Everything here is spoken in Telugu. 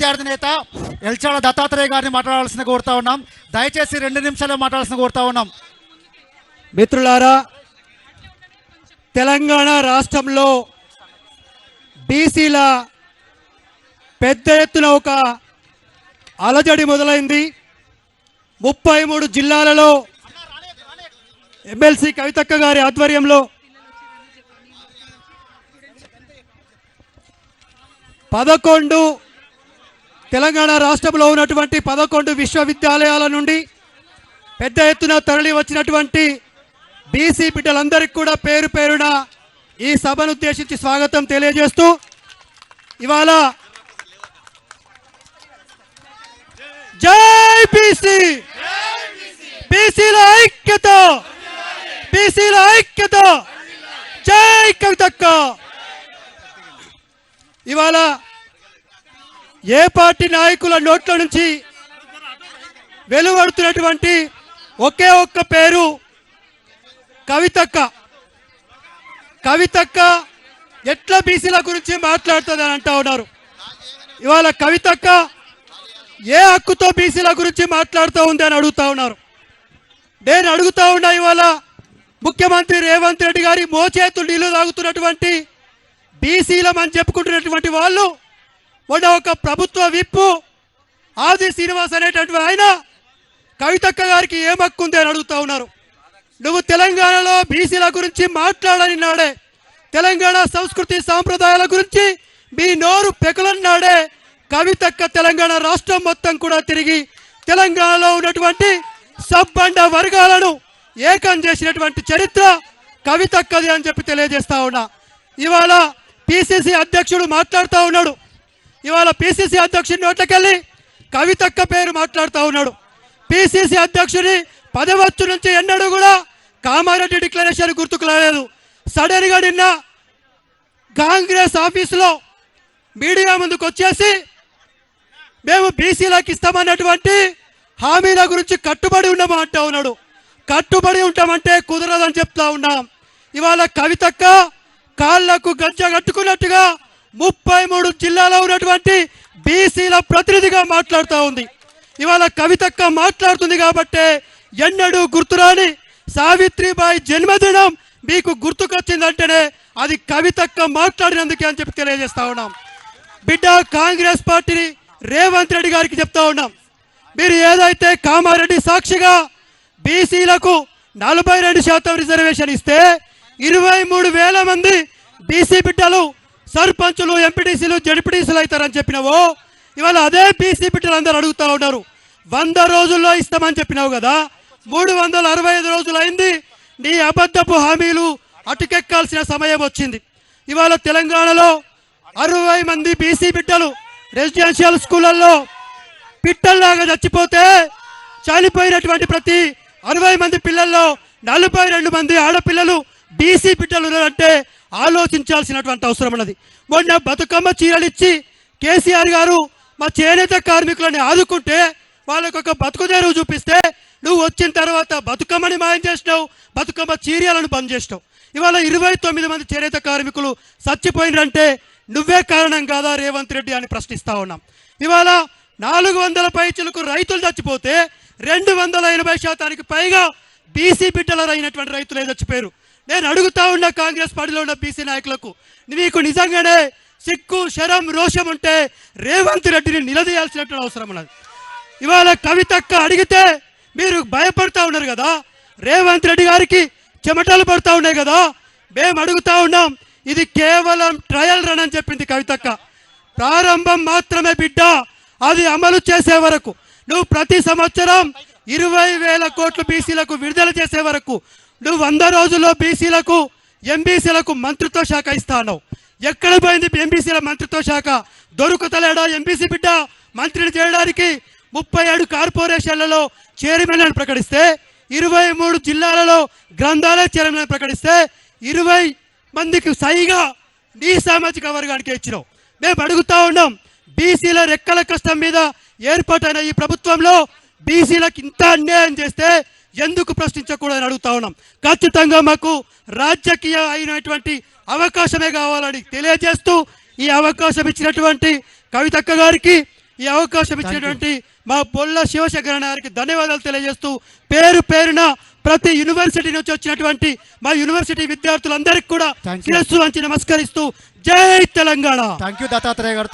విద్యార్థి నేత ఎల్చాల దత్తాత్రేయ గారిని మాట్లాడాల్సిన కోరుతా ఉన్నాం. దయచేసి 2 నిమిషాలు మాట్లాడాల్సిన కోరుతా ఉన్నాం. మిత్రులారా, తెలంగాణ రాష్ట్రంలో బీసీల పెద్ద ఎత్తున ఒక అలజడి మొదలైంది. 33 జిల్లాలలో ఎమ్మెల్సీ కవితక్క గారి ఆధ్వర్యంలో 11 తెలంగాణ రాష్ట్రంలో ఉన్నటువంటి 11 విశ్వవిద్యాలయాల నుండి పెద్ద ఎత్తున తరలి వచ్చినటువంటి బీసీ బిడ్డలందరికీ కూడా పేరు పేరున ఈ సభను ఉద్దేశించి స్వాగతం తెలియజేస్తూ, ఇవాళ జై బీసీ, బీసీల ఐక్యత, బీసీల ఐక్యత, జై కవితక్క. ఇవాళ ఏ పార్టీ నాయకుల నోట్ల నుంచి వెలువడుతున్నటువంటి ఒకే ఒక్క పేరు కవితక్క. కవితక్క ఎట్లా బీసీల గురించి మాట్లాడుతుంది అని అంటా ఉన్నారు. ఇవాళ కవితక్క ఏ హక్కుతో బీసీల గురించి మాట్లాడుతూ ఉంది అని అడుగుతా ఉన్నారు. నేను అడుగుతా ఉన్నా, ఇవాళ ముఖ్యమంత్రి రేవంత్ రెడ్డి గారి మోచేతులు నీళ్లు తాగుతున్నటువంటి బీసీలం అని చెప్పుకుంటున్నటువంటి వాళ్ళు మొన్న ఒక ప్రభుత్వ విప్పు ఆది శ్రీనివాస్ అనేటటువంటి ఆయన కవితక్క గారికి ఏం హక్కు ఉంది అని అడుగుతా ఉన్నారు. నువ్వు తెలంగాణలో బీసీల గురించి మాట్లాడని నాడే, తెలంగాణ సంస్కృతి సాంప్రదాయాల గురించి మీ నోరు పెకలన్నాడే కవితక్క తెలంగాణ రాష్ట్రం మొత్తం కూడా తిరిగి తెలంగాణలో ఉన్నటువంటి సబ్బండ వర్గాలను ఏకం చేసినటువంటి చరిత్ర కవితక్కది అని చెప్పి తెలియజేస్తా ఉన్నా. ఇవాళ పిసిసి అధ్యక్షుడు మాట్లాడుతూ ఉన్నాడు. ఇవాళ పిసిసి అధ్యక్షుడి నోట్లకెళ్ళి కవితక్క పేరు మాట్లాడుతూ ఉన్నాడు. పిసిసి అధ్యక్షుడి పదవచ్చు నుంచి ఎన్నడూ కూడా కామారెడ్డి డిక్లరేషన్ గుర్తుకు రాలేదు. సడన్ గా నిన్న కాంగ్రెస్ ఆఫీసులో మీడియా ముందుకు వచ్చేసి మేము బీసీలకు ఇస్తామన్నటువంటి హామీల గురించి కట్టుబడి ఉన్నామా అంటా ఉన్నాడు. కట్టుబడి ఉంటామంటే కుదరదని చెప్తా ఉన్నాం. ఇవాళ కవితక్క కాళ్లకు గజ్జ కట్టుకున్నట్టుగా 33 జిల్లాలో ఉన్నటువంటి బీసీల ప్రతినిధిగా మాట్లాడుతూ ఉంది. ఇవాళ కవితక్క మాట్లాడుతుంది కాబట్టి ఎన్నడూ గుర్తురాని సావిత్రిబాయి జన్మదినం మీకు గుర్తుకొచ్చిందంటేనే అది కవితక్క మాట్లాడినందుకే అని చెప్పి తెలియజేస్తా ఉన్నాం. బిడ్డ, కాంగ్రెస్ పార్టీని రేవంత్ రెడ్డి గారికి చెప్తా ఉన్నాం, మీరు ఏదైతే కామారెడ్డి సాక్షిగా బీసీలకు 42% రిజర్వేషన్ ఇస్తే 23,000 మంది బీసీ బిడ్డలు సర్పంచులు, ఎంపీటీసీలు, జడ్పీటీసీలు అవుతారని చెప్పినావో, ఇవాళ అదే బీసీ బిడ్డలు అందరూ అడుగుతూ ఉన్నారు. 100 రోజుల్లో ఇస్తామని చెప్పినావు కదా, 365 రోజులు అయింది. నీ అబద్ధపు హామీలు అటుకెక్కాల్సిన సమయం వచ్చింది. ఇవాళ తెలంగాణలో 60 మంది బీసీ బిడ్డలు రెసిడెన్షియల్ స్కూళ్ళల్లో పిట్టల్లాగా చచ్చిపోతే చనిపోయినటువంటి ప్రతి 60 మంది పిల్లల్లో 42 మంది ఆడపిల్లలు బీసీ బిడ్డలు అంటే ఆలోచించాల్సినటువంటి అవసరం ఉన్నది. మొన్న బతుకమ్మ చీరలు ఇచ్చి కేసీఆర్ గారు మా చేనేత కార్మికులని ఆదుకుంటే వాళ్ళకు ఒక బతుకు తెరువు చూపిస్తే నువ్వు వచ్చిన తర్వాత బతుకమ్మని మాయం చేసినావు, బతుకమ్మ చీరలను బంద్ చేసినావు. ఇవాళ 29 మంది చేనేత కార్మికులు చచ్చిపోయినంటే నువ్వే కారణం కాదా రేవంత్ రెడ్డి అని ప్రశ్నిస్తా ఉన్నాం. ఇవాళ 400 పైచులకు రైతులు చచ్చిపోతే 280% పైగా బీసీ బిడ్డలు అయినటువంటి రైతులే చచ్చిపోయారు. నేను అడుగుతా ఉన్నా కాంగ్రెస్ పార్టీలో ఉన్న బీసీ నాయకులకు, మీకు నిజంగానే సిక్కు, శరం, రోషం ఉంటే రేవంత్ రెడ్డిని నిలదీయాల్సినటువంటి అవసరం ఉన్నది. ఇవాళ కవితక్క అడిగితే మీరు భయపడతా ఉన్నారు కదా, రేవంత్ రెడ్డి గారికి చెమటలు పడుతూ ఉన్నాయి కదా. మేము అడుగుతా ఉన్నాం, ఇది కేవలం ట్రయల్ రన్ అని చెప్పింది కవితక్క. ప్రారంభం మాత్రమే బిడ్డ, అది అమలు చేసే వరకు నువ్వు ప్రతి సంవత్సరం 20,000 కోట్లు బీసీలకు విడుదల చేసే వరకు నువ్వు 100 రోజుల్లో బీసీలకు, ఎంబీసీలకు మంత్రిత్వ శాఖ ఇస్తాను. ఎక్కడ పోయింది ఎంబీసీల మంత్రిత్వ శాఖ? దొరుకుతలేడా ఎంబీసీ బిడ్డ మంత్రిని చేయడానికి? 37 కార్పొరేషన్లలో చైర్మన్ ప్రకటిస్తే, 23 జిల్లాలలో గ్రంథాలయ చైర్మన్ ప్రకటిస్తే 20 మందికి సైగా నీ సామాజిక వర్గానికి ఇచ్చినావు. మేము అడుగుతా ఉన్నాం, బీసీల రెక్కల కష్టం మీద ఏర్పాటైన ఈ ప్రభుత్వంలో బీసీలకు ఇంత అన్యాయం చేస్తే ఎందుకు ప్రశ్నించకూడదని అడుగుతా ఉన్నాం. ఖచ్చితంగా మాకు రాజకీయ అయినటువంటి అవకాశమే కావాలని తెలియజేస్తూ ఈ అవకాశం ఇచ్చినటువంటి కవితక్క గారికి, ఈ అవకాశం ఇచ్చినటువంటి మా బొల్ల శివశంకరణ గారికి ధన్యవాదాలు తెలియజేస్తూ పేరు పేరున ప్రతి యూనివర్సిటీ నుంచి వచ్చినటువంటి మా యూనివర్సిటీ విద్యార్థులందరికీ కూడా Thank you. శిరస్సు వంచి నమస్కరిస్తూ జై తెలంగాణ. థ్యాంక్ యూ దత్తాత్రేయ గారు.